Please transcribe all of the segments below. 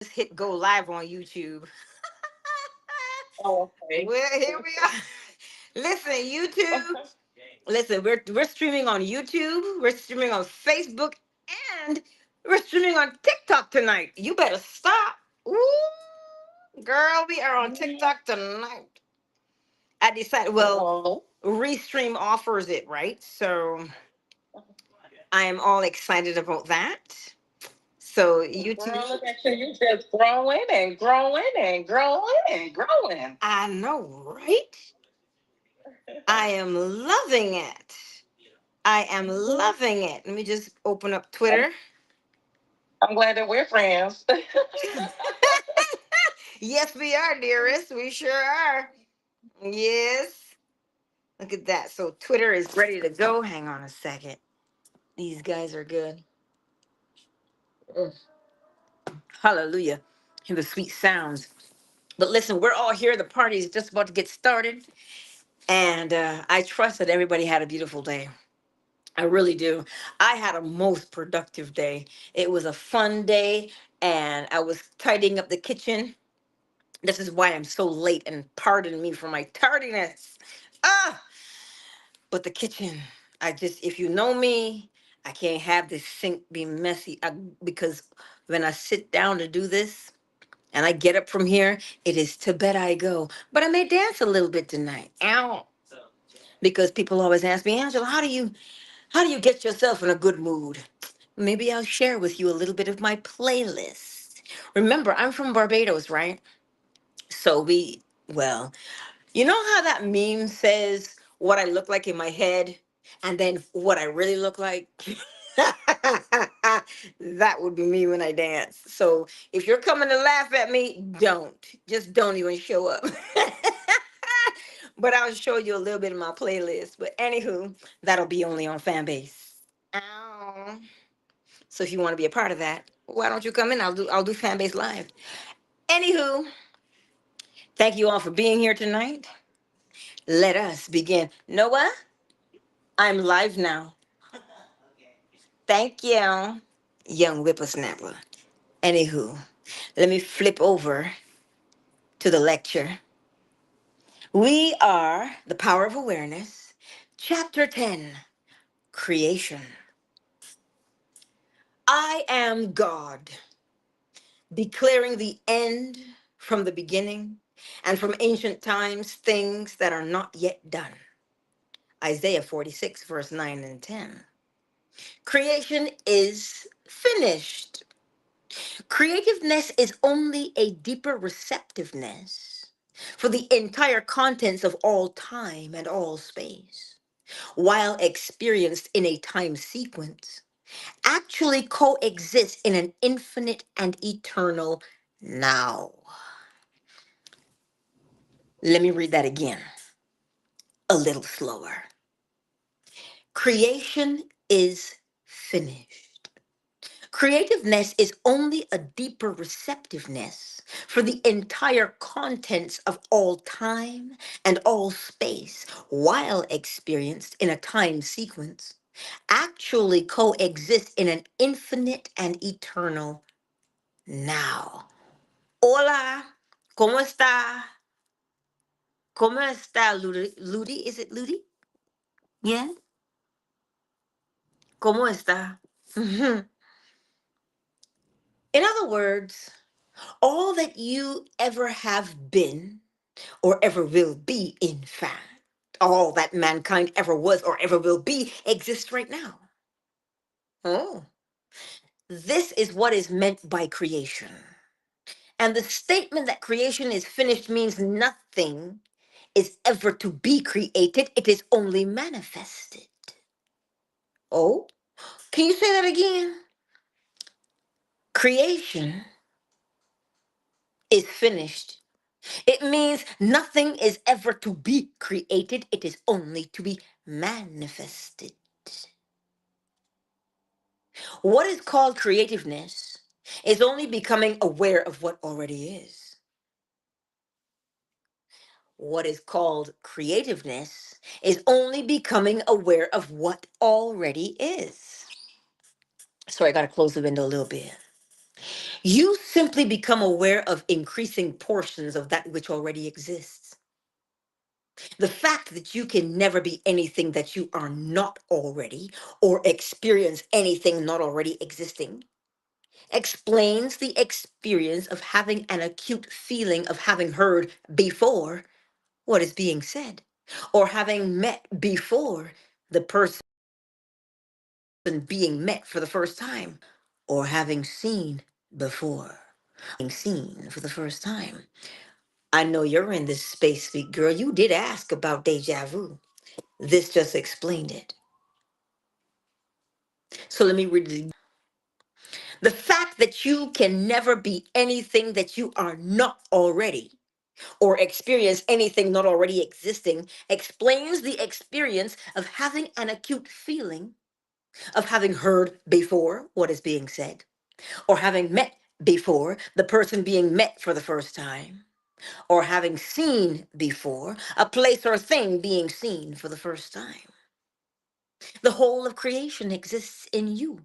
Just hit go live on YouTube. Oh, okay. Well, here we are. Listen, YouTube. Listen, we're streaming on YouTube. We're streaming on Facebook, and we're streaming on TikTok tonight. You better stop. Ooh, girl, we are on TikTok tonight. I decided. Well, Oh, Restream offers it, right? So I am all excited about that. So girl, YouTube. look at you. You just growing and growing and growing and growing. I know, right? I am loving it. I am Mhm. loving it. Let me just open up I'm, Twitter. I'm glad that we're friends. Yes, we are, dearest. We sure are. Yes. Look at that. So Twitter is ready to go. Hang on a second. These guys are good. Mm. Hallelujah. Hear the sweet sounds. But listen, we're all here. The party is just about to get started. And I trust that everybody had a beautiful day. I really do. I had a most productive day. It was a fun day, and I was tidying up the kitchen. This is why I'm so late, and pardon me for my tardiness. Ah, but the kitchen, if you know me, I can't have this sink be messy because when I sit down to do this and I get up from here, it is to bed I go. But I may dance a little bit tonight. Ow. Because people always ask me, Angela, how do you get yourself in a good mood? Maybe I'll share with you a little bit of my playlist. Remember, I'm from Barbados, right? So well, you know how that meme says what I look like in my head and then what I really look like? That would be me when I dance. So if you're coming to laugh at me, don't. Just don't even show up. But I'll show you a little bit of my playlist. But anywho, that'll be only on Fanbase. Ow. So if you want to be a part of that, why don't you come in? I'll do Fanbase Live. Anywho, thank you all for being here tonight. Let us begin. Noah, I'm live now. Thank you, young whippersnapper. Anywho, let me flip over to the lecture. We are The Power of Awareness, Chapter 10, Creation. I am God, declaring the end from the beginning, and from ancient times things that are not yet done. Isaiah 46, verse 9 and 10. Creation is finished. Creativeness is only a deeper receptiveness for the entire contents of all time and all space, while experienced in a time sequence, actually coexist in an infinite and eternal now. Let me read that again, a little slower. Creation is finished. Creativeness is only a deeper receptiveness for the entire contents of all time and all space, while experienced in a time sequence, actually coexist in an infinite and eternal now. Hola, ¿cómo está? ¿Cómo está, Ludi? Ludi? Is it Ludi? Yeah? ¿Cómo está? In other words, all that you ever have been or ever will be, in fact, all that mankind ever was or ever will be exists right now. Oh, this is what is meant by creation. And the statement that creation is finished means nothing is ever to be created, it is only manifested. Oh, can you say that again? Creation is finished. It means nothing is ever to be created, it is only to be manifested. What is called creativeness is only becoming aware of what already is. What is called creativeness is only becoming aware of what already is. So I got to close the window a little bit. You simply become aware of increasing portions of that which already exists. The fact that you can never be anything that you are not already or experience anything not already existing explains the experience of having an acute feeling of having heard before what is being said, or having met before the person being met for the first time, or having seen before being seen for the first time. I know you're in this space, sweet girl. You did ask about deja vu. This just explained it. So let me read it. The fact that you can never be anything that you are not already or experience anything not already existing explains the experience of having an acute feeling of having heard before what is being said, or having met before the person being met for the first time, or having seen before a place or thing being seen for the first time. The whole of creation exists in you,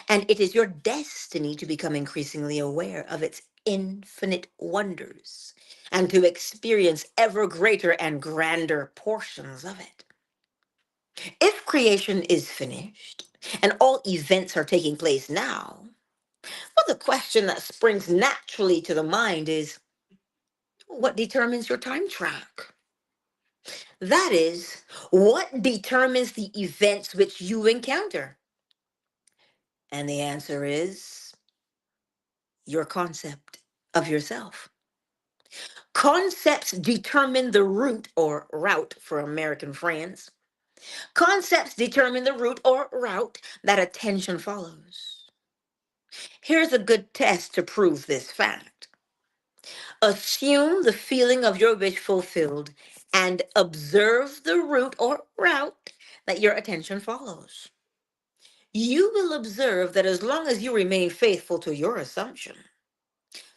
and it is your destiny to become increasingly aware of its infinite wonders and to experience ever greater and grander portions of it. If creation is finished and all events are taking place now, well, the question that springs naturally to the mind is what determines your time track? That is, what determines the events which you encounter? And the answer is your concept of yourself. Concepts determine the route or route for American friends. Concepts determine the route or route that attention follows. Here's a good test to prove this fact. Assume the feeling of your wish fulfilled and observe the route or route that your attention follows. You will observe that as long as you remain faithful to your assumption,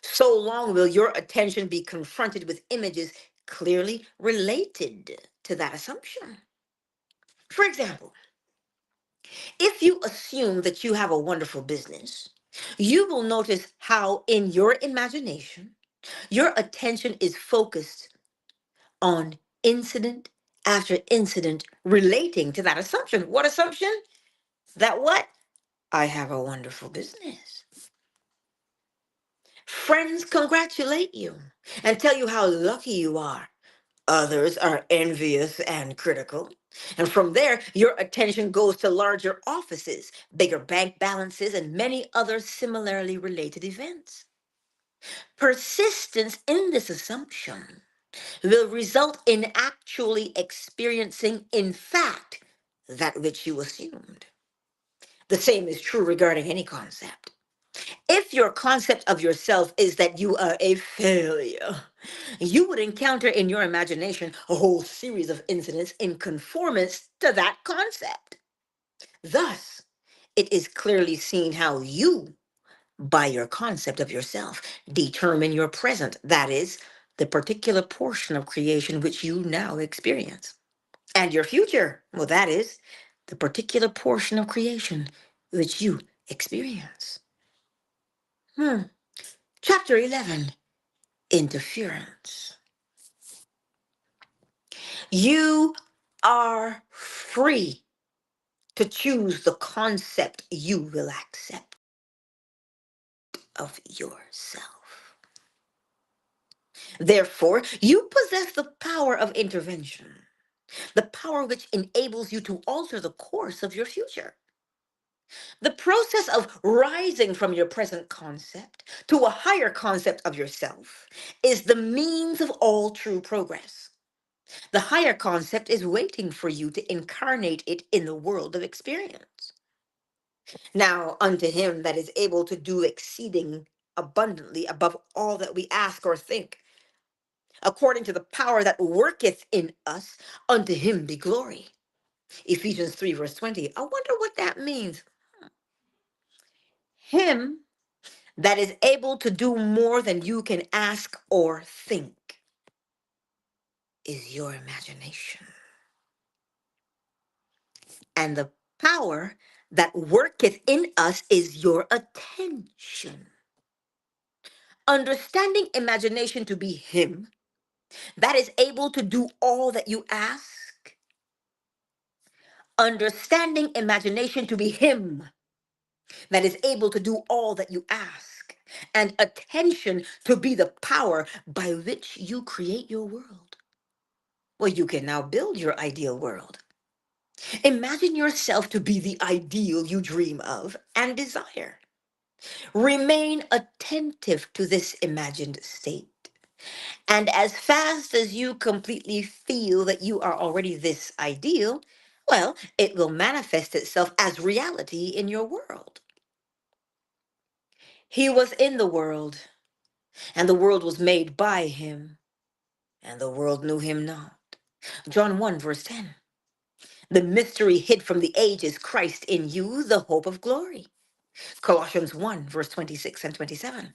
so long will your attention be confronted with images clearly related to that assumption. For example, if you assume that you have a wonderful business, you will notice how in your imagination, your attention is focused on incident after incident relating to that assumption. What assumption? That what? I have a wonderful business. Friends congratulate you and tell you how lucky you are. Others are envious and critical. And from there, your attention goes to larger offices, bigger bank balances, and many other similarly related events. Persistence in this assumption will result in actually experiencing, in fact, that which you assumed. The same is true regarding any concept. If your concept of yourself is that you are a failure, you would encounter in your imagination a whole series of incidents in conformance to that concept. Thus, it is clearly seen how you, by your concept of yourself, determine your present, that is, the particular portion of creation which you now experience. And your future, well, that is, the particular portion of creation which you experience. Hmm. Chapter 11, Interference. You are free to choose the concept you will accept of yourself. Therefore, you possess the power of intervention, the power which enables you to alter the course of your future. The process of rising from your present concept to a higher concept of yourself is the means of all true progress. The higher concept is waiting for you to incarnate it in the world of experience. Now, unto him that is able to do exceeding abundantly above all that we ask or think, according to the power that worketh in us, unto him be glory. Ephesians 3, verse 20. I wonder what that means. Him that is able to do more than you can ask or think is your imagination. And the power that worketh in us is your attention. Understanding imagination to be Him that is able to do all that you ask. Understanding imagination to be Him that is able to do all that you ask. And attention to be the power by which you create your world. Well, you can now build your ideal world. Imagine yourself to be the ideal you dream of and desire. Remain attentive to this imagined state. And as fast as you completely feel that you are already this ideal, well, it will manifest itself as reality in your world. He was in the world, and the world was made by him, and the world knew him not. John 1, verse 10. The mystery hid from the ages, Christ in you, the hope of glory. Colossians 1, verse 26 and 27.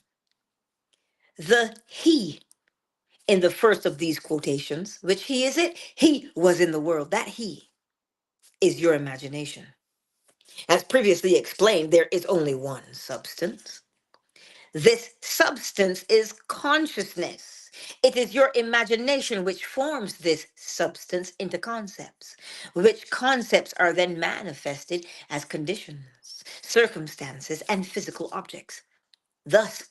The He in the first of these quotations, which He is it? He was in the world. That He is your imagination. As previously explained, there is only one substance. This substance is consciousness. It is your imagination which forms this substance into concepts, which concepts are then manifested as conditions, circumstances, and physical objects. Thus,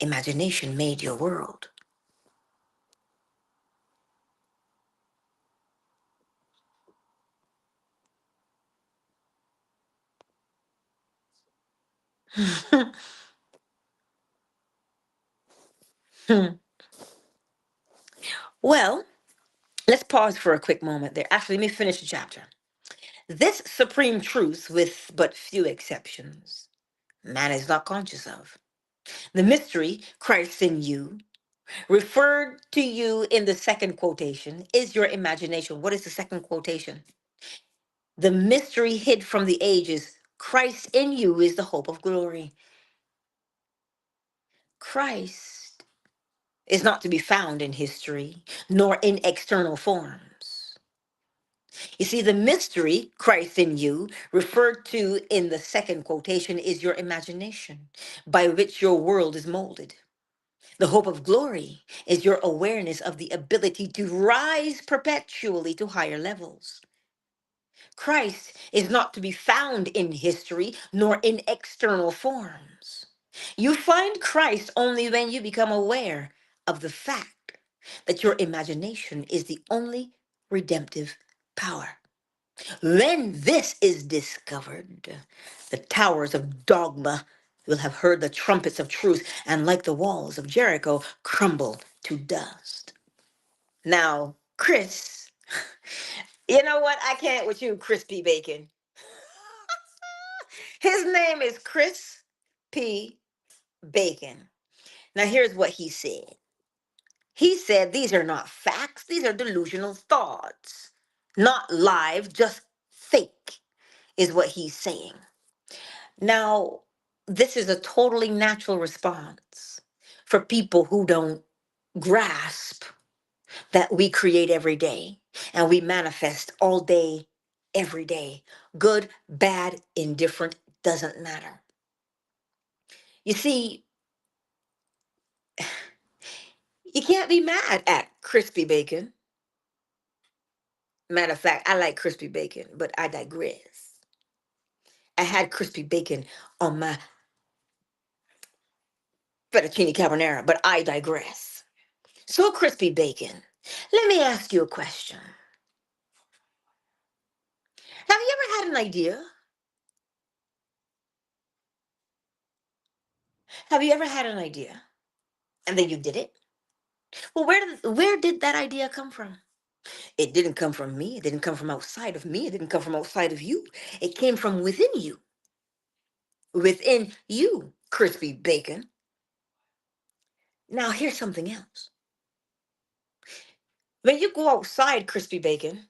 imagination made your world. Well, let's pause for a quick moment there. Actually, let me finish the chapter. This supreme truth, with but few exceptions, man is not conscious of. The mystery, Christ in you, referred to you in the second quotation, is your imagination. What is the second quotation? The mystery hid from the ages, Christ in you is the hope of glory. Christ is not to be found in history, nor in external forms. You see, the mystery, Christ in you, referred to in the second quotation, is your imagination, by which your world is molded. The hope of glory is your awareness of the ability to rise perpetually to higher levels. Christ is not to be found in history nor in external forms. You find Christ only when you become aware of the fact that your imagination is the only redemptive power. When this is discovered, the towers of dogma will have heard the trumpets of truth and, like the walls of Jericho, crumble to dust. Now, Chris, you know what? I can't with you, Crispy Bacon. His name is Chris P. Bacon. Now, here's what he said. He said these are not facts, these are delusional thoughts. Not live, just fake, is what he's saying. Now, this is a totally natural response for people who don't grasp that we create every day and we manifest all day, every day. Good, bad, indifferent, doesn't matter. You see, you can't be mad at crispy bacon. Matter of fact, I like crispy bacon, but I digress. I had crispy bacon on my fettuccine carbonara, but I digress. So, crispy bacon, let me ask you a question. Have you ever had an idea? Have you ever had an idea and then you did it? Well, where did that idea come from? It didn't come from me. It didn't come from outside of me. It didn't come from outside of you. It came from within you. Within you, crispy bacon. Now, here's something else. When you go outside, crispy bacon,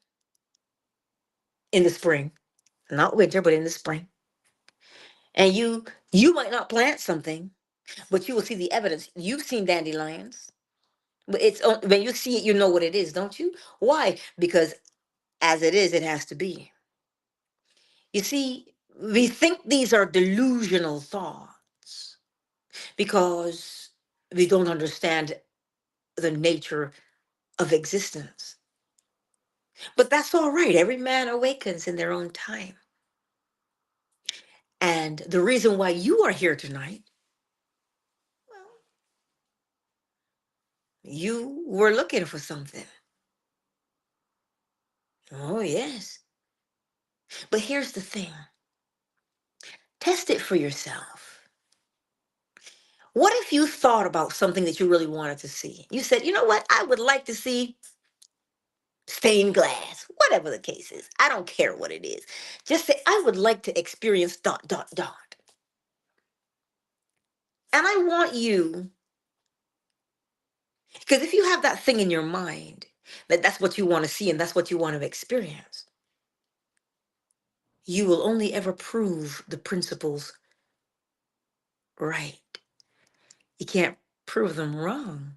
in the spring, not winter, but in the spring, and you might not plant something, but you will see the evidence. You've seen dandelions. But when you see it, you know what it is, don't you? Why? Because as it is, it has to be. You see, we think these are delusional thoughts because We don't understand the nature of existence. But that's all right. Every man awakens in their own time. And the reason why you are here tonight, well, you were looking for something. Oh, yes. But here's the thing, test it for yourself. What if you thought about something that you really wanted to see? You said, you know what? I would like to see stained glass, whatever the case is. I don't care what it is. Just say, I would like to experience dot, dot, dot. And I want you, because if you have that thing in your mind, that that's what you want to see and that's what you want to experience, you will only ever prove the principles right. You can't prove them wrong.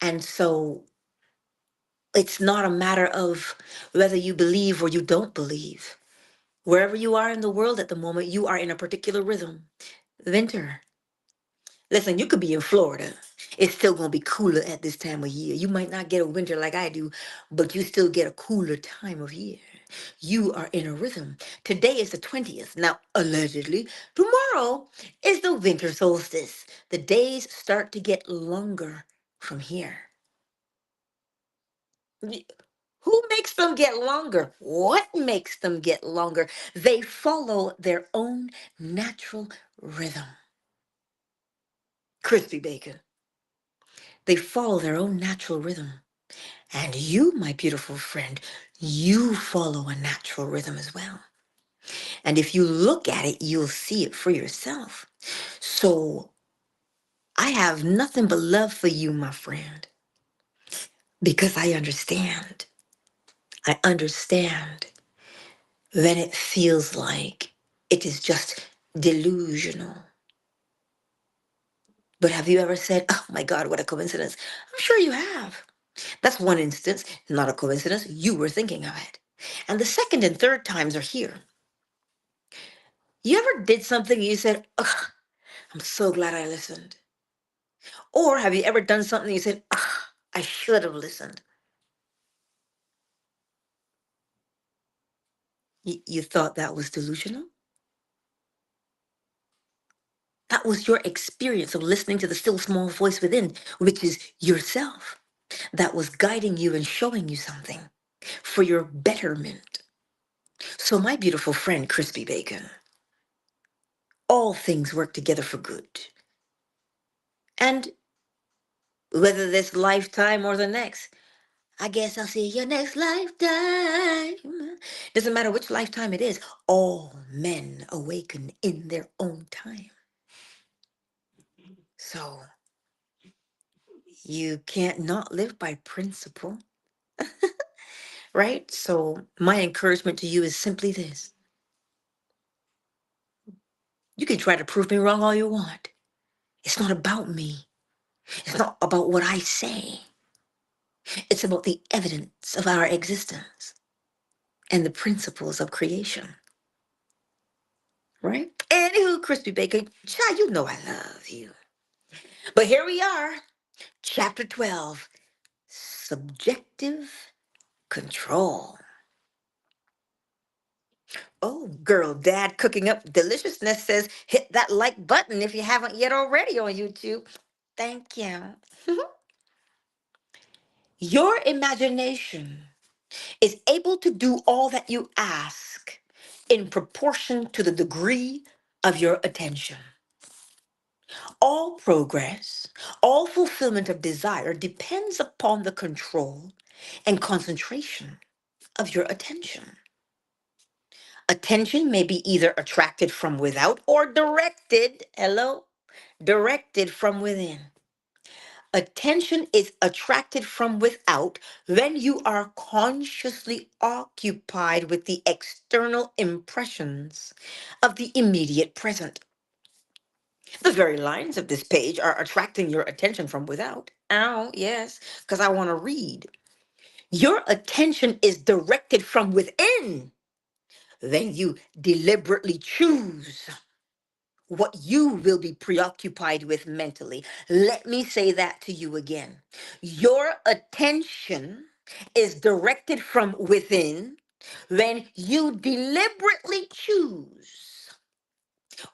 And so it's not a matter of whether you believe or you don't believe. Wherever you are in the world at the moment, you are in a particular rhythm. Winter. Listen, you could be in Florida. It's still going to be cooler at this time of year. You might not get a winter like I do, but you still get a cooler time of year. You are in a rhythm. Today is the 20th. Now, allegedly, tomorrow is the winter solstice. The days start to get longer from here. Y- Who makes them get longer? What makes them get longer? They follow their own natural rhythm. Crispy bacon. They follow their own natural rhythm. And you, my beautiful friend, you follow a natural rhythm as well. And if you look at it, you'll see it for yourself. So I have nothing but love for you, my friend, because I understand. I understand when it feels like it is just delusional. But have you ever said, oh my God, what a coincidence? I'm sure you have. That's one instance, not a coincidence. You were thinking of it. And the second and third times are here. You ever did something and you said, ugh, I'm so glad I listened? Or have you ever done something and you said, ugh, I should have listened? You thought that was delusional? That was your experience of listening to the still small voice within, which is yourself, that was guiding you and showing you something for your betterment. So, my beautiful friend, Crispy Bacon, all things work together for good. And whether this lifetime or the next, I guess I'll see you next lifetime. Doesn't matter which lifetime it is, all men awaken in their own time. So you can't not live by principle, right? So my encouragement to you is simply this. You can try to prove me wrong all you want. It's not about me. It's not about what I say. It's about the evidence of our existence and the principles of creation, right? Anywho, Crispy Bacon, child, you know I love you. But here we are, chapter 12, subjective control. Oh, girl, dad cooking up deliciousness says hit that like button if you haven't yet already on YouTube. Thank you. Your imagination is able to do all that you ask in proportion to the degree of your attention. All progress, all fulfillment of desire depends upon the control and concentration of your attention. Attention may be either attracted from without or directed, hello, directed from within. Attention is attracted from without when you are consciously occupied with the external impressions of the immediate present. The very lines of this page are attracting your attention from without. Oh, yes, because I want to read. Your attention is directed from within. Then you deliberately choose what you will be preoccupied with mentally. Let me say that to you again. Your attention is directed from within when you deliberately choose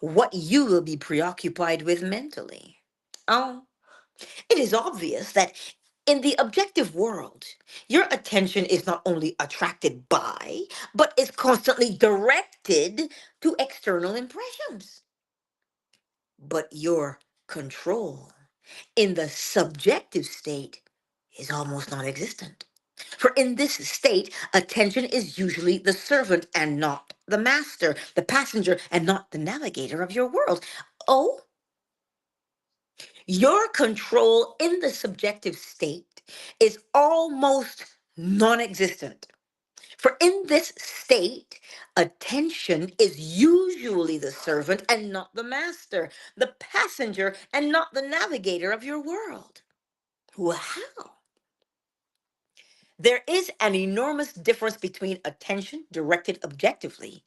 what you will be preoccupied with mentally. Oh, it is obvious that in the objective world, your attention is not only attracted by, but is constantly directed to external impressions. But your control in the subjective state is almost non existent. For in this state, attention is usually the servant and not the master, the passenger and not the navigator of your world. Oh, your control in the subjective state is almost non existent. For in this state, attention is usually the servant and not the master, the passenger and not the navigator of your world. Wow. There is an enormous difference between attention directed objectively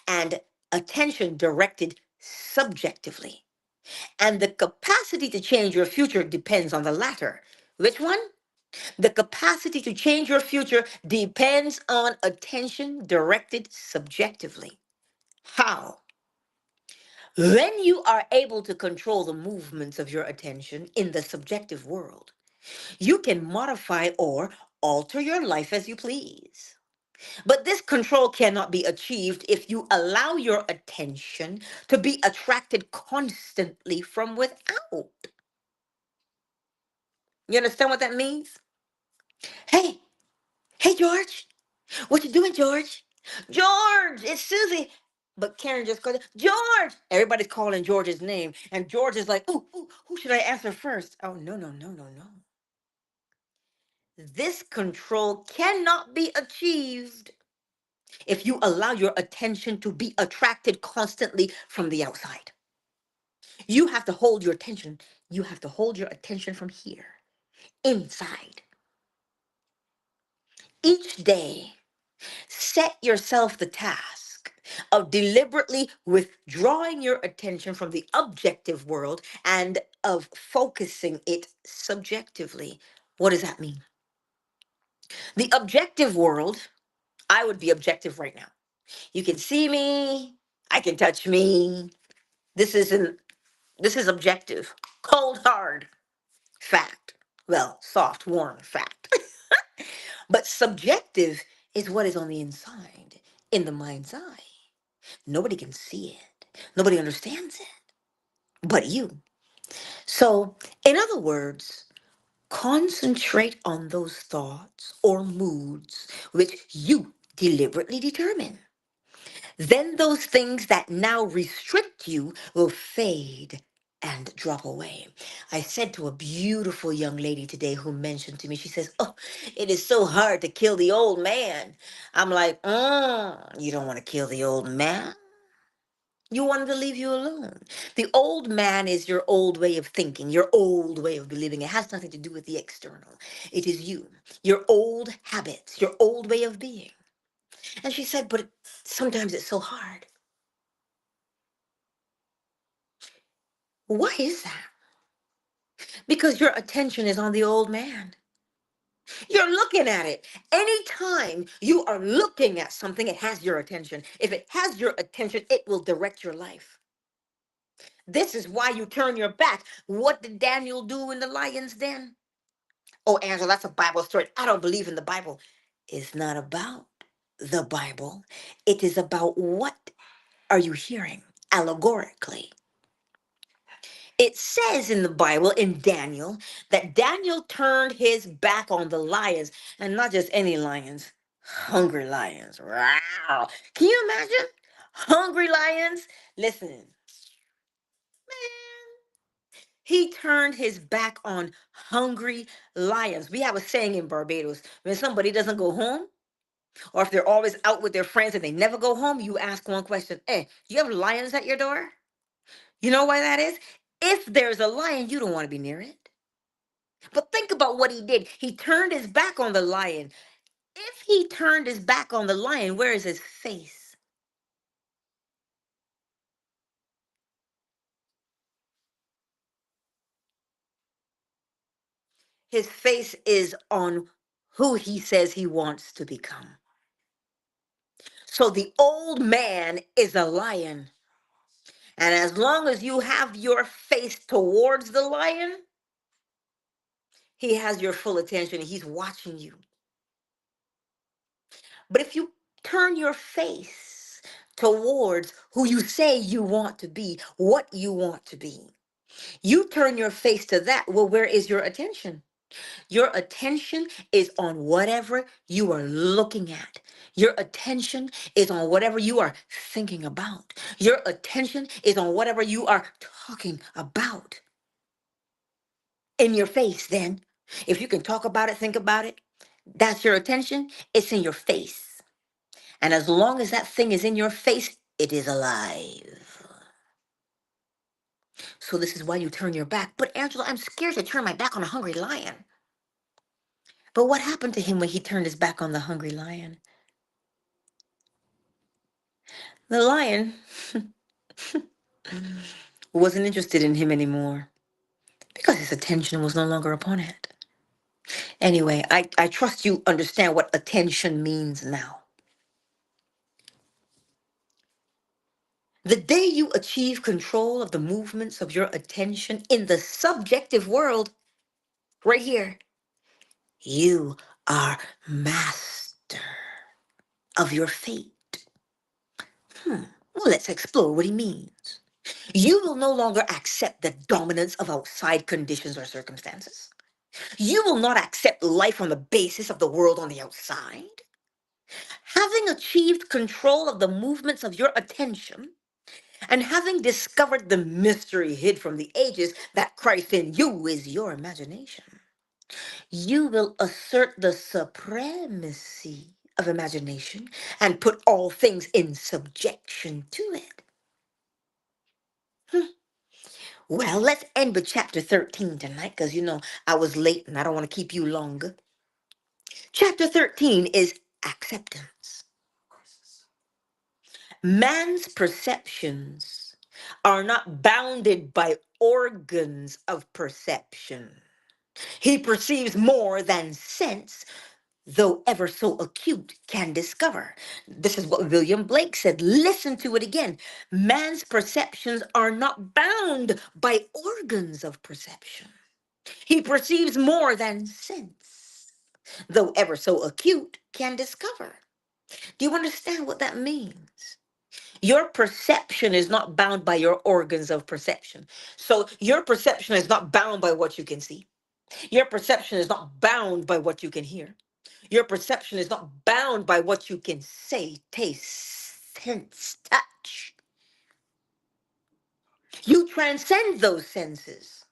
and attention directed subjectively. And the capacity to change your future depends on the latter. Which one? The capacity to change your future depends on attention directed subjectively. How? When you are able to control the movements of your attention in the subjective world, you can modify or alter your life as you please. But this control cannot be achieved if you allow your attention to be attracted constantly from without. You understand what that means? Hey, hey, George. What you doing, George? George, it's Susie. But Karen just goes, George. Everybody's calling George's name. And George is like, ooh, who should I answer first? Oh, no, no, no, no, no. This control cannot be achieved if you allow your attention to be attracted constantly from the outside. You have to hold your attention. You have to hold your attention from here, inside. Each day, set yourself the task of deliberately withdrawing your attention from the objective world and of focusing it subjectively. What does that mean? The objective world, I would be objective right now. You can see me, I can touch me. This isn't this is objective. Cold hard fact. Well, soft, warm fact. But subjective is what is on the inside, in the mind's eye. Nobody can see it. Nobody understands it but you. So, in other words, concentrate on those thoughts or moods which you deliberately determine. Then those things that now restrict you will fade and drop away. I said to a beautiful young lady today who mentioned to me, she says, oh, it is so hard to kill the old man. I'm like, you don't want to kill the old man? You want him to leave you alone. The old man is your old way of thinking, your old way of believing. It has nothing to do with the external. It is you, your old habits, your old way of being. And she said, but sometimes it's so hard. Why is that? Because your attention is on the old man. You're looking at it. Anytime you are looking at something, it has your attention. If it has your attention, it will direct your life. This is why you turn your back. What did Daniel do in the lion's den? Oh, Angela, that's a Bible story. I don't believe in the Bible. It's not about the Bible. It is about what are you hearing allegorically. It says in the Bible, in Daniel, that Daniel turned his back on the lions, and not just any lions, hungry lions. Wow. Can you imagine? Hungry lions? Listen, man, he turned his back on hungry lions. We have a saying in Barbados, when somebody doesn't go home, or if they're always out with their friends and they never go home, you ask one question, hey, you have lions at your door? You know why that is? If there's a lion, you don't want to be near it. But think about what he did. He turned his back on the lion. If he turned his back on the lion, where is his face? His face is on who he says he wants to become. So the old man is a lion. And as long as you have your face towards the lion, he has your full attention. He's watching you. But if you turn your face towards who you say you want to be, what you want to be, you turn your face to that. Well, where is your attention? Your attention is on whatever you are looking at. Your attention is on whatever you are thinking about. Your attention is on whatever you are talking about. In your face, then. If you can talk about it, think about it, that's your attention. It's in your face. And as long as that thing is in your face, it is alive. So this is why you turn your back. But Angela, I'm scared to turn my back on a hungry lion. But what happened to him when he turned his back on the hungry lion? The lion wasn't interested in him anymore because his attention was no longer upon it. Anyway, I trust you understand what attention means now. The day you achieve control of the movements of your attention in the subjective world, right here, you are master of your fate. Well, let's explore what he means. You will no longer accept the dominance of outside conditions or circumstances. You will not accept life on the basis of the world on the outside. Having achieved control of the movements of your attention, and having discovered the mystery hid from the ages that Christ in you is your imagination, you will assert the supremacy of imagination and put all things in subjection to it. Well, let's end with chapter 13 tonight because I was late and I don't want to keep you longer. Chapter 13 is acceptance. Man's perceptions are not bounded by organs of perception. He perceives more than sense, though ever so acute, can discover. This is what William Blake said. Listen to it again. Man's perceptions are not bound by organs of perception. He perceives more than sense, though ever so acute, can discover. Do you understand what that means? Your perception is not bound by your organs of perception. So your perception is not bound by what you can see. Your perception is not bound by what you can hear. Your perception is not bound by what you can say, taste, sense, touch. You transcend those senses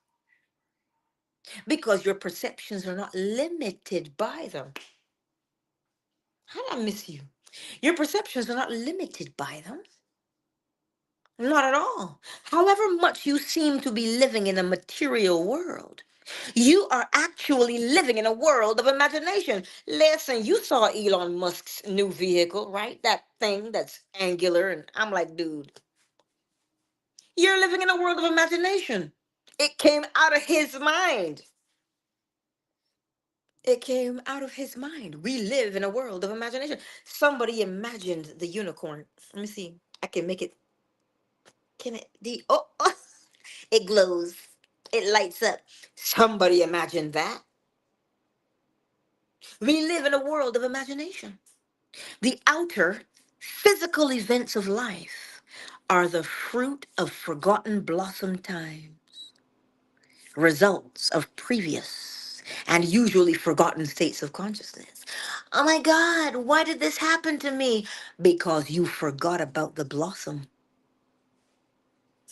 because your perceptions are not limited by them. How did I miss you? Your perceptions are not limited by them. Not at all. However much you seem to be living in a material world, you are actually living in a world of imagination. Listen, you saw Elon Musk's new vehicle, right? That thing that's angular. And I'm like, dude, you're living in a world of imagination. It came out of his mind. It came out of his mind. We live in a world of imagination. Somebody imagined the unicorn. Let me see. I can make it. Can it? Oh, it glows. It lights up. Somebody imagined that. We live in a world of imagination. The outer physical events of life are the fruit of forgotten blossom time, results of previous and usually forgotten states of consciousness. Oh my God, why did this happen to me? Because you forgot about the blossom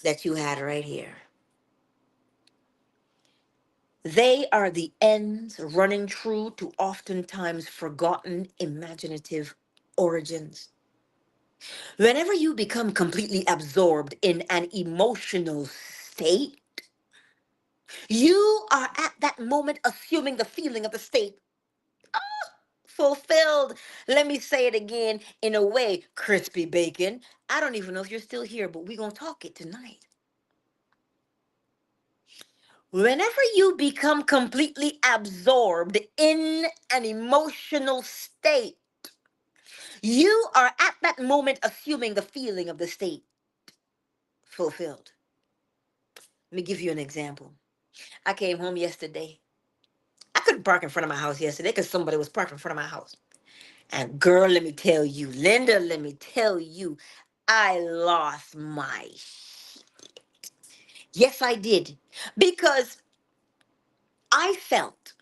that you had right here. They are the ends running true to oftentimes forgotten imaginative origins. Whenever you become completely absorbed in an emotional state, you are at that moment assuming the feeling of the state fulfilled. Let me say it again in a way, crispy bacon. I don't even know if you're still here, but we're going to talk it tonight. Whenever you become completely absorbed in an emotional state, you are at that moment assuming the feeling of the state fulfilled. Let me give you an example. I came home yesterday. I couldn't park in front of my house yesterday because somebody was parked in front of my house. And girl, let me tell you, Linda, let me tell you, I lost my. Yes, I did. Because I felt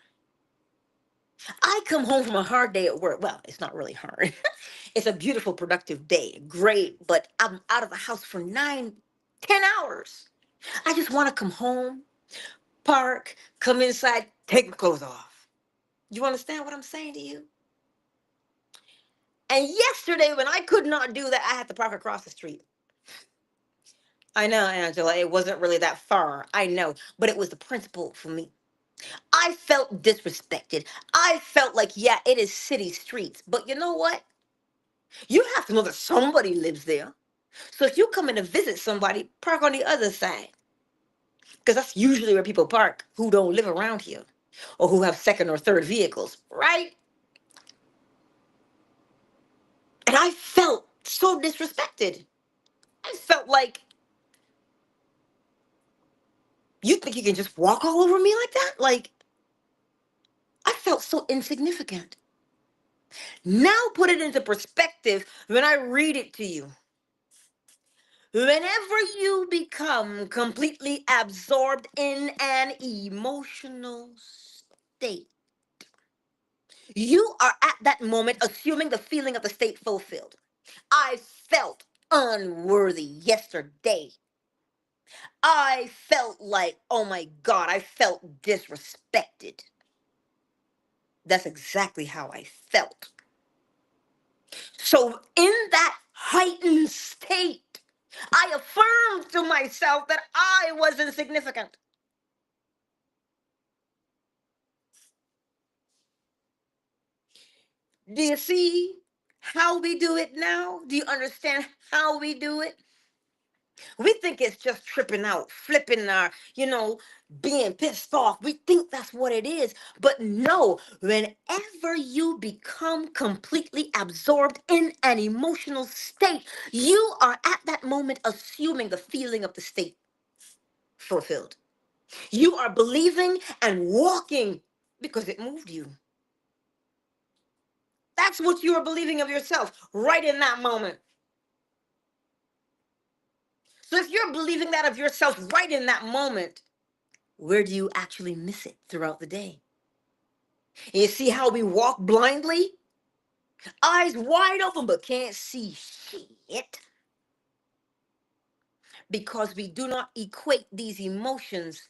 I come home from a hard day at work. Well, it's not really hard. It's a beautiful, productive day. Great. But I'm out of the house for 9, 10 hours. I just want to come home, park, come inside, take my clothes off. You understand what I'm saying to you? And yesterday, when I could not do that, I had to park across the street. I know, Angela, it wasn't really that far. I know, but it was the principle for me. I felt disrespected. I felt like, yeah, it is city streets. But you know what? You have to know that somebody lives there. So if you come in to visit somebody, park on the other side. Because that's usually where people park who don't live around here or who have second or third vehicles, right? And I felt so disrespected. I felt like, you think you can just walk all over me like that? Like, I felt so insignificant. Now put it into perspective when I read it to you. Whenever you become completely absorbed in an emotional state, you are at that moment assuming the feeling of the state fulfilled. I felt unworthy yesterday. I felt like, oh my God, I felt disrespected. That's exactly how I felt. So, in that heightened state, I affirmed to myself that I was insignificant. Do you see how we do it now? Do you understand how we do it? We think it's just tripping out, flipping our, being pissed off. We think that's what it is. But no, whenever you become completely absorbed in an emotional state, you are at that moment assuming the feeling of the state fulfilled. You are believing and walking because it moved you. That's what you are believing of yourself right in that moment. So if you're believing that of yourself right in that moment, where do you actually miss it throughout the day? You see how we walk blindly? Eyes wide open but can't see shit because we do not equate these emotions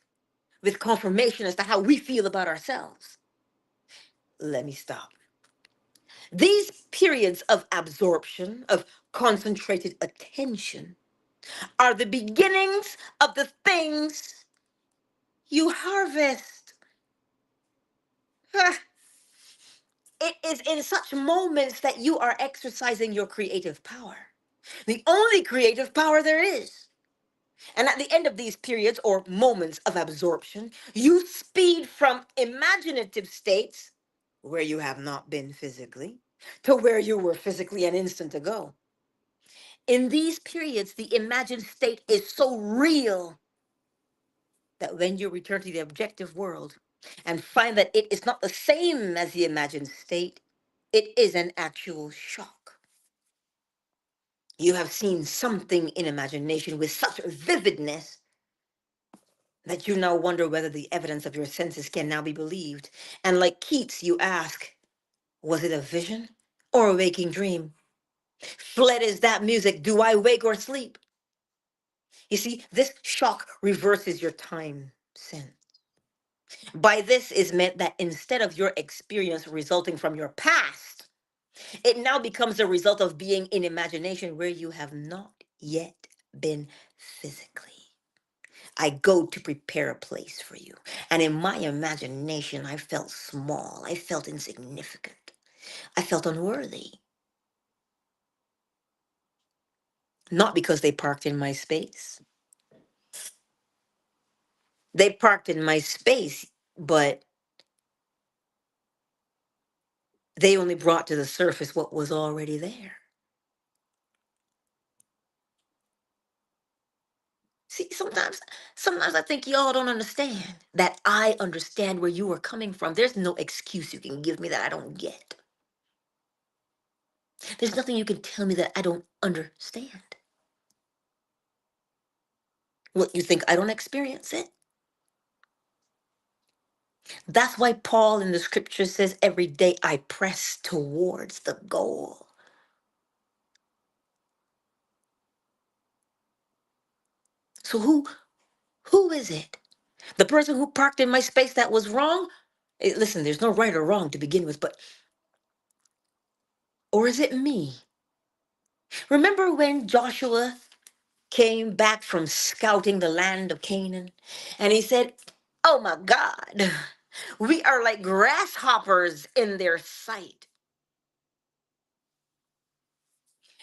with confirmation as to how we feel about ourselves. Let me stop. These periods of absorption, of concentrated attention, are the beginnings of the things you harvest. It is in such moments that you are exercising your creative power, the only creative power there is. And at the end of these periods or moments of absorption, you speed from imaginative states where you have not been physically to where you were physically an instant ago. In these periods, the imagined state is so real that when you return to the objective world and find that it is not the same as the imagined state, it is an actual shock. You have seen something in imagination with such vividness that you now wonder whether the evidence of your senses can now be believed. And like Keats, you ask, was it a vision or a waking dream? Fled is that music, do I wake or sleep? You see, this shock reverses your time sense. By this is meant that instead of your experience resulting from your past, it now becomes a result of being in imagination where you have not yet been physically. I go to prepare a place for you. And in my imagination, I felt small. I felt insignificant. I felt unworthy. Not because they parked in my space, They parked in my space, but they only brought to the surface what was already there. See, sometimes I think y'all don't understand that I understand where you are coming from. There's no excuse you can give me that I don't get. There's nothing you can tell me that I don't understand. What, you think I don't experience it? That's why Paul in the scripture says, every day I press towards the goal. So who is it? The person who parked in my space that was wrong? Listen, there's no right or wrong to begin with, but or is it me? Remember when Joshua came back from scouting the land of Canaan and he said, "Oh my God, we are like grasshoppers in their sight."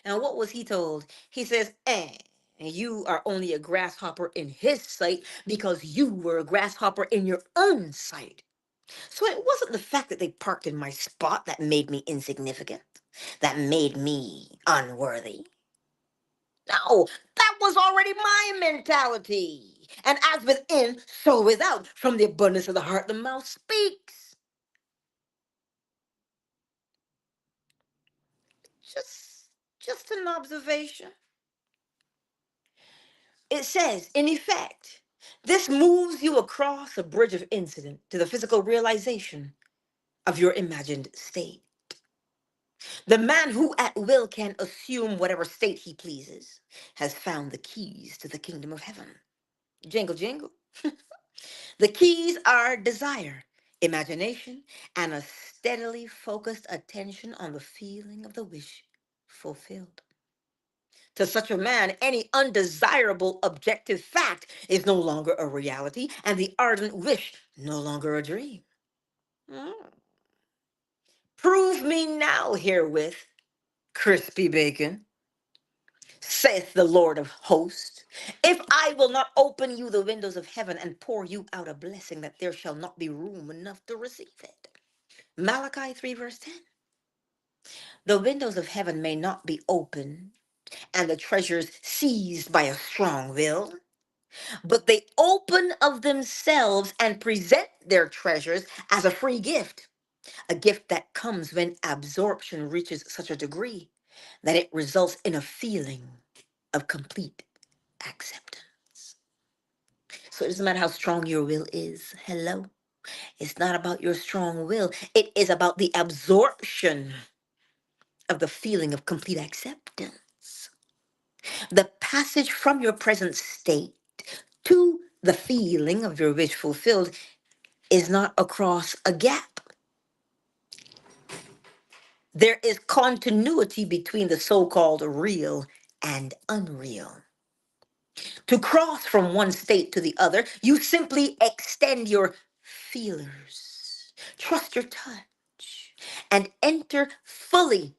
And what was he told? He says, and you are only a grasshopper in his sight because you were a grasshopper in your own sight. So it wasn't the fact that they parked in my spot that made me insignificant, that made me unworthy. No, that was already my mentality. And as within, so without. From the abundance of the heart, the mouth speaks. Just an observation. It says, in effect, this moves you across a bridge of incident to the physical realization of your imagined state. The man who at will can assume whatever state he pleases has found the keys to the kingdom of heaven. Jingle, jingle. The keys are desire, imagination, and a steadily focused attention on the feeling of the wish fulfilled. To such a man, any undesirable objective fact is no longer a reality, and the ardent wish no longer a dream. Mm. Prove me now herewith, crispy bacon, saith the Lord of hosts, if I will not open you the windows of heaven and pour you out a blessing that there shall not be room enough to receive it. Malachi 3, verse 10. The windows of heaven may not be open and the treasures seized by a strong will, but they open of themselves and present their treasures as a free gift, a gift that comes when absorption reaches such a degree that it results in a feeling of complete acceptance. So it doesn't matter how strong your will is. Hello. It's not about your strong will. It is about the absorption of the feeling of complete acceptance. The passage from your present state to the feeling of your wish fulfilled is not across a gap. There is continuity between the so called real and unreal. To cross from one state to the other, you simply extend your feelers, trust your touch, and enter fully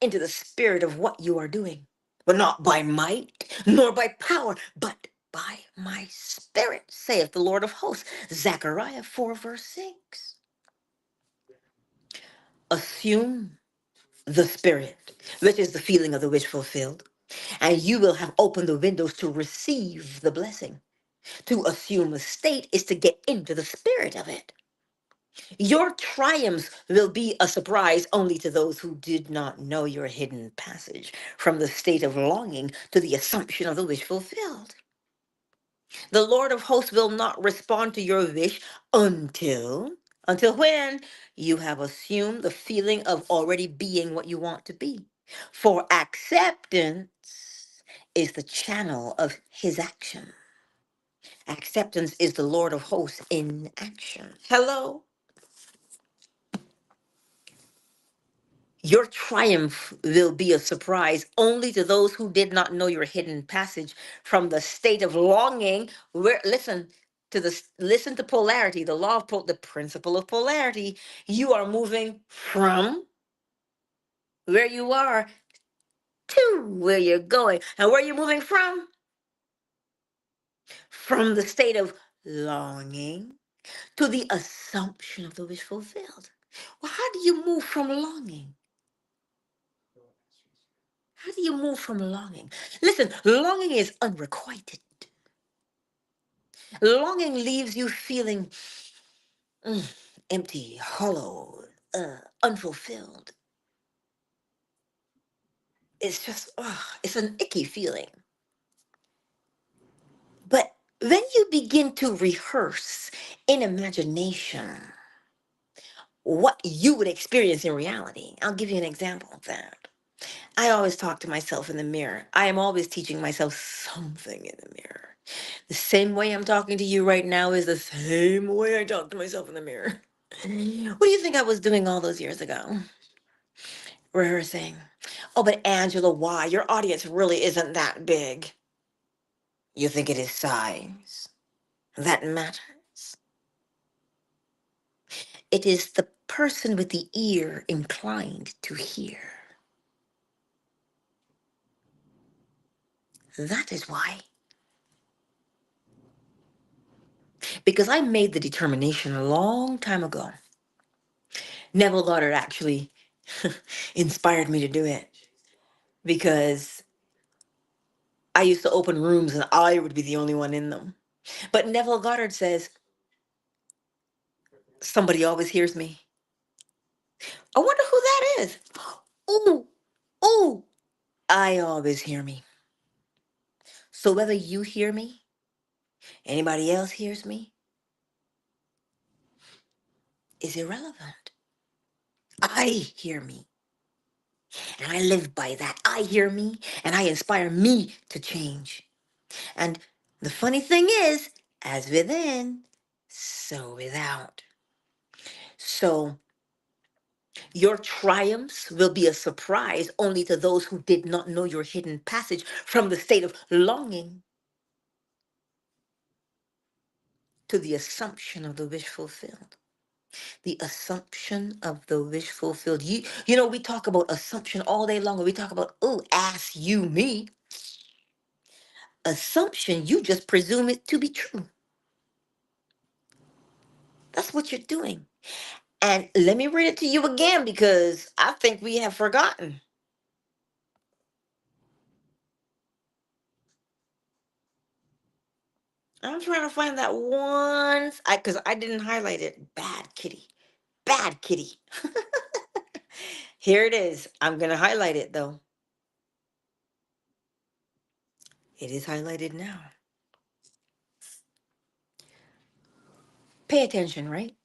into the spirit of what you are doing. But not by might, nor by power, but by my spirit, saith the Lord of hosts. Zechariah 4, verse 6. Assume the spirit, which is the feeling of the wish fulfilled, and you will have opened the windows to receive the blessing. To assume a state is to get into the spirit of it. Your triumphs will be a surprise only to those who did not know your hidden passage from the state of longing to the assumption of the wish fulfilled. The Lord of hosts will not respond to your wish until when you have assumed the feeling of already being what you want to be. For acceptance is the channel of his action. Acceptance is the Lord of hosts in action. Hello? Your triumph will be a surprise only to those who did not know your hidden passage from the state of longing. Where listen to polarity, the law of the principle of polarity. You are moving from where you are to where you're going. And where you're moving from? From the state of longing, to the assumption of the wish fulfilled. Well, how do you move from longing? How do you move from longing? Listen, longing is unrequited. Longing leaves you feeling mm, empty, hollow, unfulfilled. It's just, it's an icky feeling. But when you begin to rehearse in imagination what you would experience in reality, I'll give you an example of that. I always talk to myself in the mirror. I am always teaching myself something in the mirror. The same way I'm talking to you right now is the same way I talk to myself in the mirror. What do you think I was doing all those years ago? Rehearsing. Oh, but Angela, why? Your audience really isn't that big. You think it is size that matters? It is the person with the ear inclined to hear. That is why. Because I made the determination a long time ago. Neville Goddard actually inspired me to do it because I used to open rooms and I would be the only one in them. But Neville Goddard says, somebody always hears me. I wonder who that is. Ooh, ooh, I always hear me. So whether you hear me, anybody else hears me, is irrelevant. I hear me. And I live by that. I hear me and I inspire me to change. And the funny thing is, as within, so without. So your triumphs will be a surprise only to those who did not know your hidden passage from the state of longing to the assumption of the wish fulfilled. The assumption of the wish fulfilled. You know, we talk about assumption all day long. We talk about, oh, ask you me. Assumption, you just presume it to be true. That's what you're doing. And let me read it to you again because I think we have forgotten. I'm trying to find that one because I didn't highlight it. Bad kitty. Bad kitty. Here it is. I'm going to highlight it though. It is highlighted now. Pay attention, right?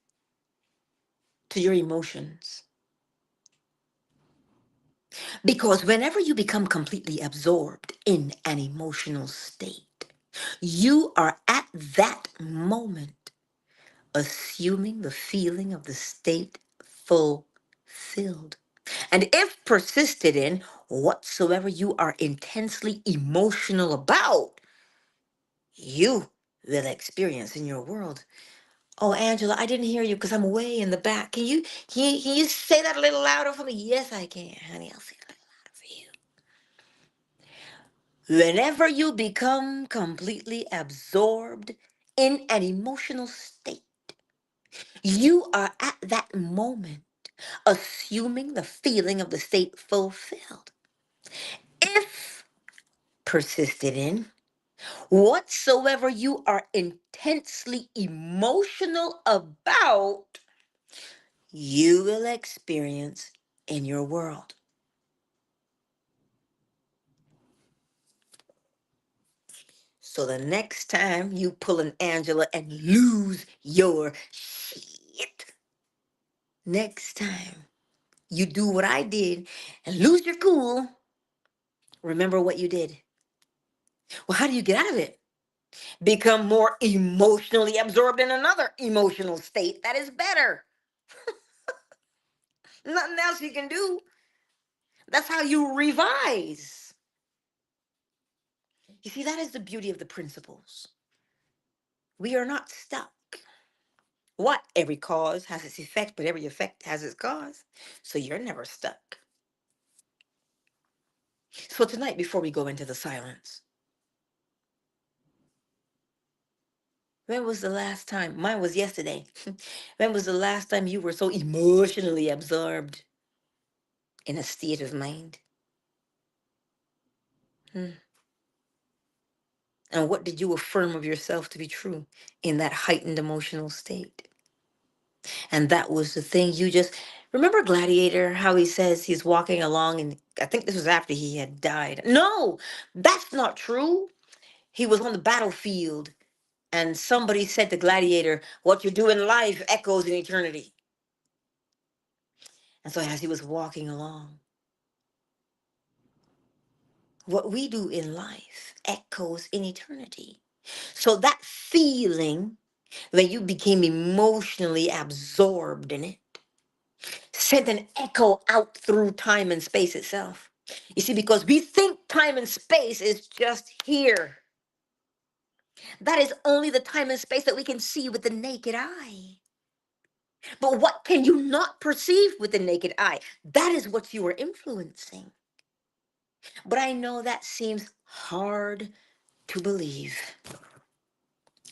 To your emotions. Because whenever you become completely absorbed in an emotional state, you are at that moment assuming the feeling of the state fulfilled. And if persisted in whatsoever you are intensely emotional about, you will experience in your world. Oh, Angela, I didn't hear you because I'm way in the back. Can you say that a little louder for me? Yes, I can, honey. I'll say it a little louder for you. Whenever you become completely absorbed in an emotional state, you are at that moment assuming the feeling of the state fulfilled. If persisted in whatsoever you are intensely emotional about, you will experience in your world. So the next time you pull an Angela and lose your shit, next time you do what I did and lose your cool, remember what you did. Well, how do you get out of it? Become more emotionally absorbed in another emotional state that is better. Nothing else you can do. That's how you revise. You see, that is the beauty of the principles. We are not stuck. What? Every cause has its effect, but every effect has its cause. So you're never stuck. So tonight, before we go into the silence, When was the last time? Mine was yesterday. When was the last time you were so emotionally absorbed in a state of mind? Hmm. And what did you affirm of yourself to be true in that heightened emotional state? And that was the thing you just remember Gladiator, how he says he's walking along, and I think this was after he had died. No, that's not true. He was on the battlefield, and somebody said to Gladiator, "What you do in life echoes in eternity." And so as he was walking along, what we do in life echoes in eternity. So that feeling, when you became emotionally absorbed in it, sent an echo out through time and space itself. You see, because we think time and space is just here. That is only the time and space that we can see with the naked eye. But what can you not perceive with the naked eye? That is what you are influencing. But I know that seems hard to believe.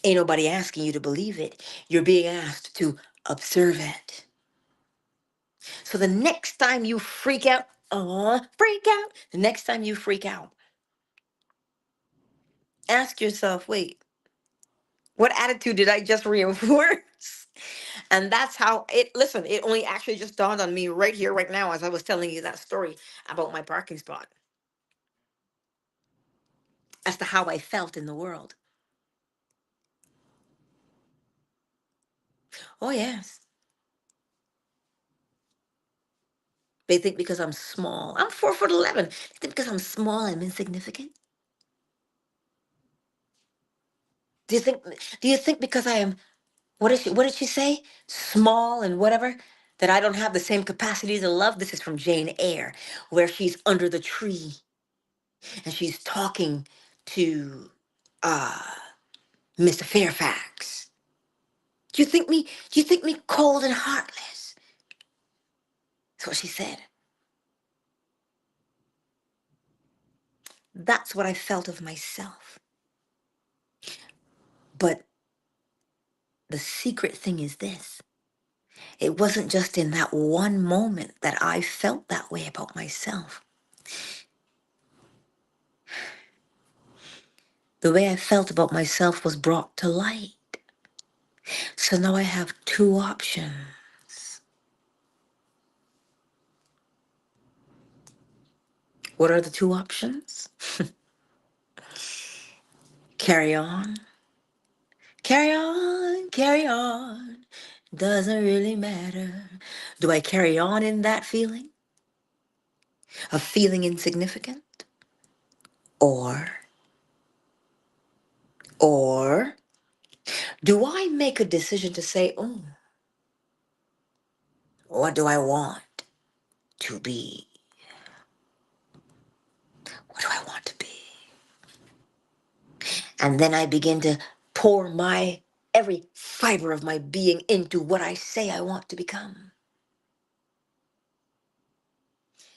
Ain't nobody asking you to believe it. You're being asked to observe it. So the next time you freak out, the next time you freak out, ask yourself, wait, what attitude did I just reinforce? And that's how listen, it only actually just dawned on me right here, right now, as I was telling you that story about my parking spot, as to how I felt in the world. Oh, yes. They think because I'm small, I'm 4'11". They think because I'm small, I'm insignificant. Do you think, because I am, what did she say? Small and whatever, that I don't have the same capacity to love? This is from Jane Eyre, where she's under the tree and she's talking to uh Mr. Fairfax. Do you think me cold and heartless? That's what she said. That's what I felt of myself. But the secret thing is this. It wasn't just in that one moment that I felt that way about myself. The way I felt about myself was brought to light. So now I have two options. What are the two options? Carry on. Carry on, carry on. Doesn't really matter. Do I carry on in that feeling of feeling insignificant? Or, or do I make a decision to say, oh, what do I want to be? What do I want to be? And then I begin to pour my every fiber of my being into what I say I want to become.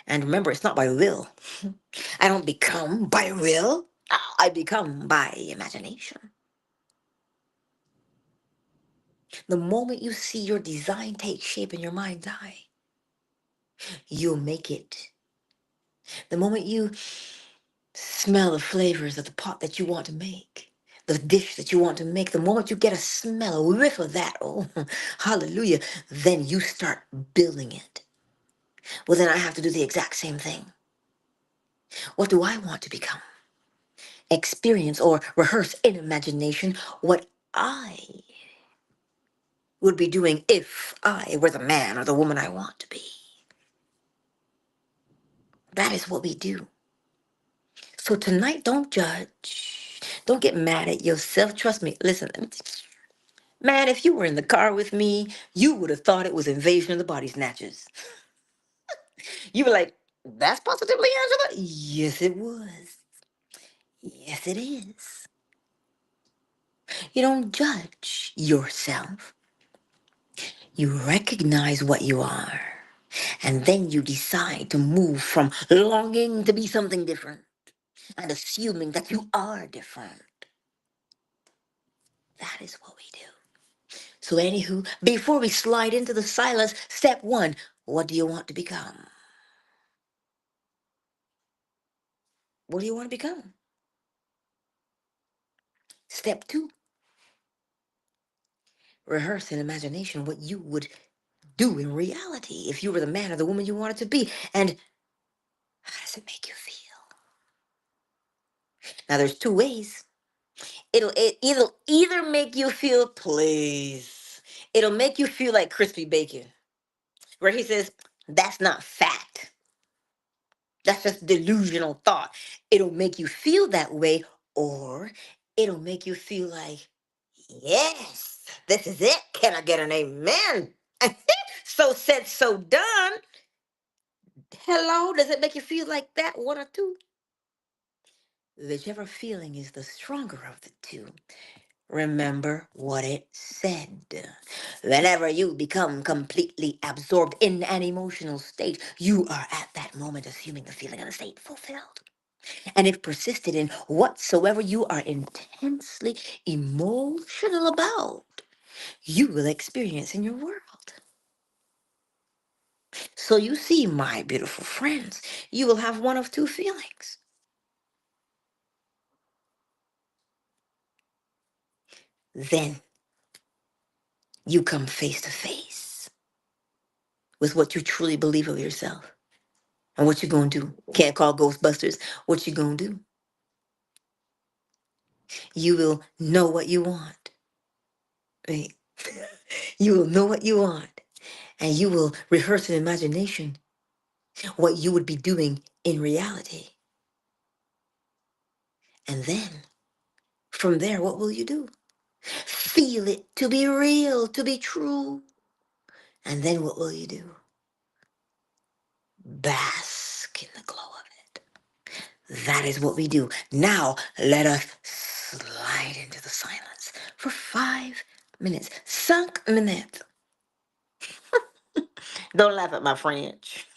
And remember, it's not by will. I don't become by will. I become by imagination. The moment you see your design take shape in your mind's eye, you'll make it. The moment you smell the flavors of the pot that you want to make, the dish that you want to make, the moment you get a smell, a whiff of that, oh, hallelujah, then you start building it. Well, then I have to do the exact same thing. What do I want to become? Experience or rehearse in imagination what I would be doing if I were the man or the woman I want to be. That is what we do. So tonight, don't judge. Don't get mad at yourself. Trust me. Listen, man, if you were in the car with me, you would have thought it was Invasion of the Body Snatchers. You were like, that's positively Angela? Yes, it was. Yes, it is. You don't judge yourself. You recognize what you are. And then you decide to move from longing to be something different and assuming that you are different. That is what we do. So, anywho, before we slide into the silence, step one, what do you want to become? What do you want to become? Step two, rehearse in imagination what you would do in reality if you were the man or the woman you wanted to be. And how does it make you feel? Now, there's two ways. It'll either make you feel, please, it'll make you feel like crispy bacon, where he says, that's not fact. That's just delusional thought. It'll make you feel that way, or it'll make you feel like, yes, this is it. Can I get an amen? So said, so done. Hello, does it make you feel like that? One or two? Whichever feeling is the stronger of the two. Remember what it said. Whenever you become completely absorbed in an emotional state, you are at that moment assuming the feeling of the state fulfilled. And if persisted in whatsoever you are intensely emotional about, you will experience in your world. So you see, my beautiful friends, you will have one of two feelings. Then you come face to face with what you truly believe of yourself. And what you gonna do? Can't call Ghostbusters. What you gonna do? You will know what you want. Right? You will know what you want. And you will rehearse in imagination what you would be doing in reality. And then from there, what will you do? Feel it to be real, to be true. And then what will you do? Bask in the glow of it. That is what we do. Now, let us slide into the silence for 5 minutes. 5 minutes. Don't laugh at my French.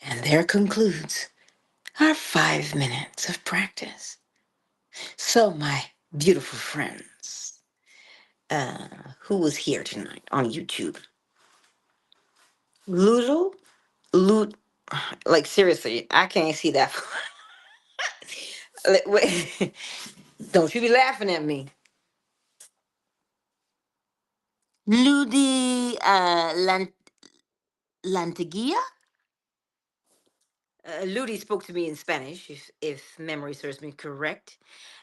And there concludes our 5 minutes of practice. So, my beautiful friends, who was here tonight on YouTube? Ludo? Lud, like seriously, I can't see that. Wait, don't you be laughing at me. Ludi Lanteguia? Ludi spoke to me in Spanish, if memory serves me correct.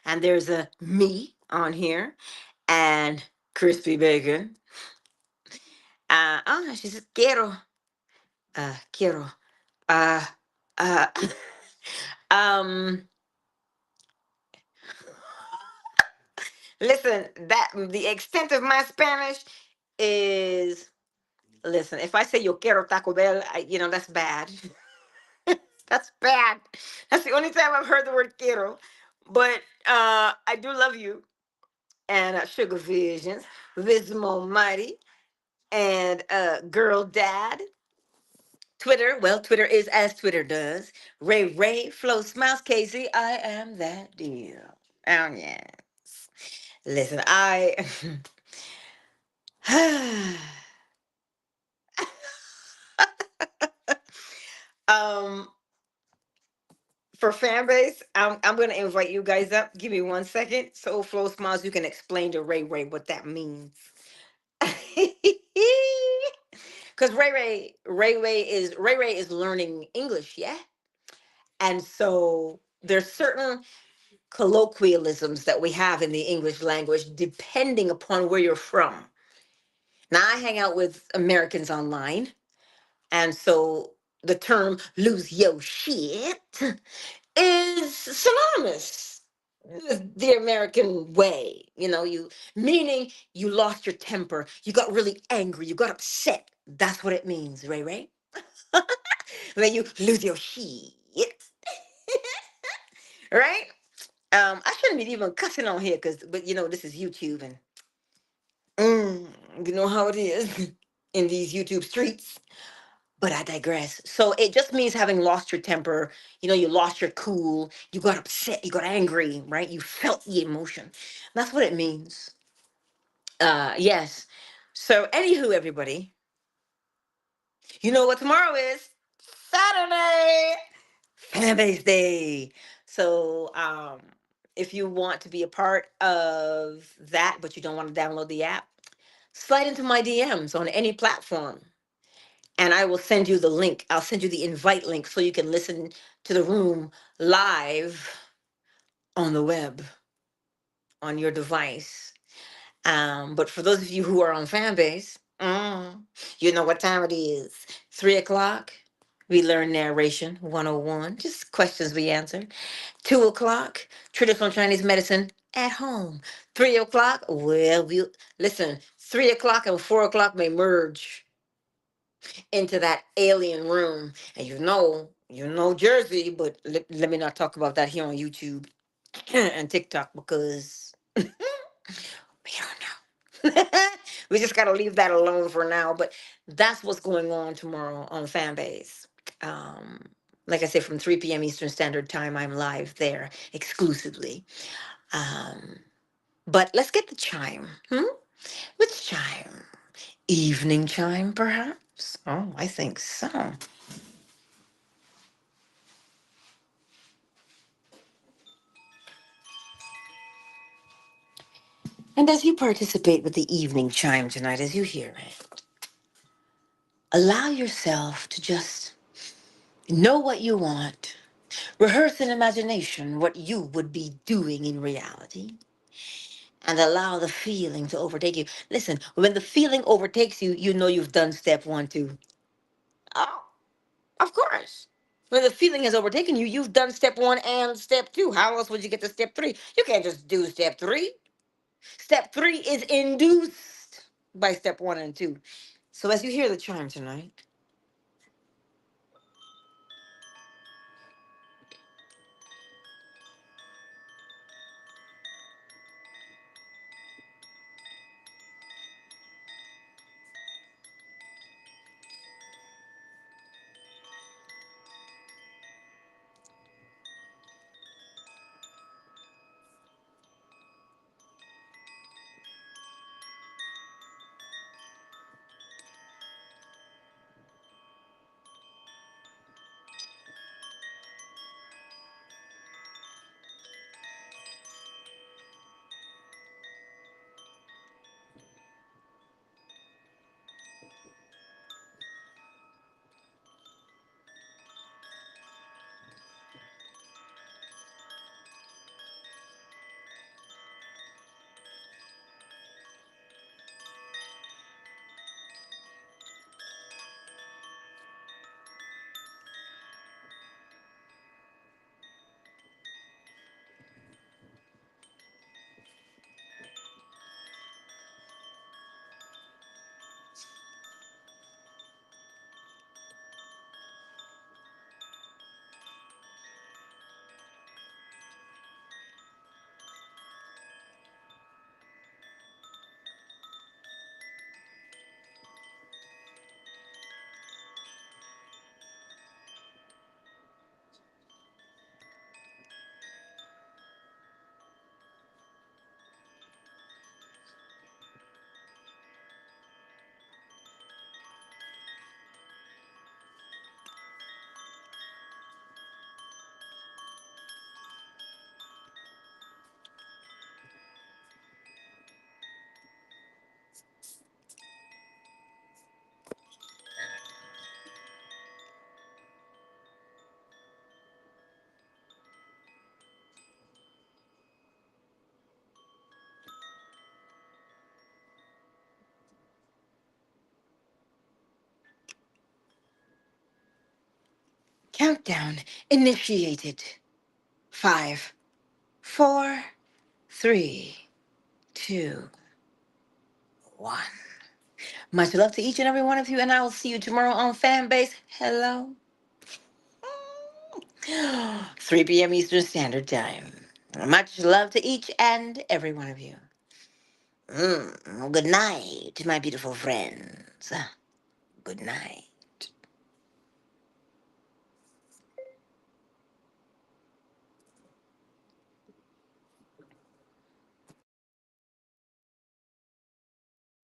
And there's a me on here, and crispy bacon. She says quiero, quiero. Uh, uh, um, listen, that the extent of my Spanish is, listen. If I say yo quiero Taco Bell, that's bad. That's bad. That's the only time I've heard the word quiero. But I do love you, and Sugar Visions, Vismo Mighty, and Girl Dad. Twitter, well, Twitter is as Twitter does. Ray, Flo Smiles, Casey, I am that deal. Oh, yes. Listen, um, for fan base, I'm gonna invite you guys up. Give me 1 second. So Flo Smiles, you can explain to Ray what that means. Because Ray is learning English, yeah? And so there's certain colloquialisms that we have in the English language depending upon where you're from. Now I hang out with Americans online, and so the term lose your shit is synonymous with the American way. You meaning you lost your temper, you got really angry, you got upset. That's what it means, Ray. When you lose your shit, right? I shouldn't be even cussing on here, but this is YouTube, and mm, you know how it is in these YouTube streets. But I digress. So it just means having lost your temper. You lost your cool. You got upset. You got angry, right? You felt the emotion. That's what it means. Yes. So, anywho, everybody, you know what tomorrow is? Saturday, Fan Base Day. So, if you want to be a part of that, but you don't want to download the app, slide into my DMs on any platform, and I will send you the link. I'll send you the invite link so you can listen to the room live on the web on your device. But for those of you who are on Fanbase, you know what time it is. 3 o'clock, we learn narration 101, just questions we answer. 2 o'clock, traditional Chinese medicine at home. 3 o'clock, well, we listen. 3 o'clock and 4 o'clock may merge into that alien room. And Jersey, but let me not talk about that here on YouTube and TikTok, because we don't know. We just got to leave that alone for now. But that's what's going on tomorrow on Fanbase. Um, like I said, from 3 p.m. Eastern Standard Time, I'm live there exclusively. Um, but let's get the chime. Which chime? Evening chime, perhaps? Oh, I think so. And as you participate with the evening chime tonight, as you hear it, allow yourself to just know what you want, rehearse in imagination what you would be doing in reality, and allow the feeling to overtake you. Listen, when the feeling overtakes you, you know you've done step one, too. Oh, of course. When the feeling has overtaken you, you've done step one and step two. How else would you get to step three? You can't just do step three. Step three is induced by step one and two. So as you hear the chime tonight, Countdown initiated. 5, 4, 3, 2, 1. Much love to each and every one of you, and I will see you tomorrow on Fanbase. Hello. 3 p.m. Eastern Standard Time. Much love to each and every one of you. Good night, my beautiful friends. Good night.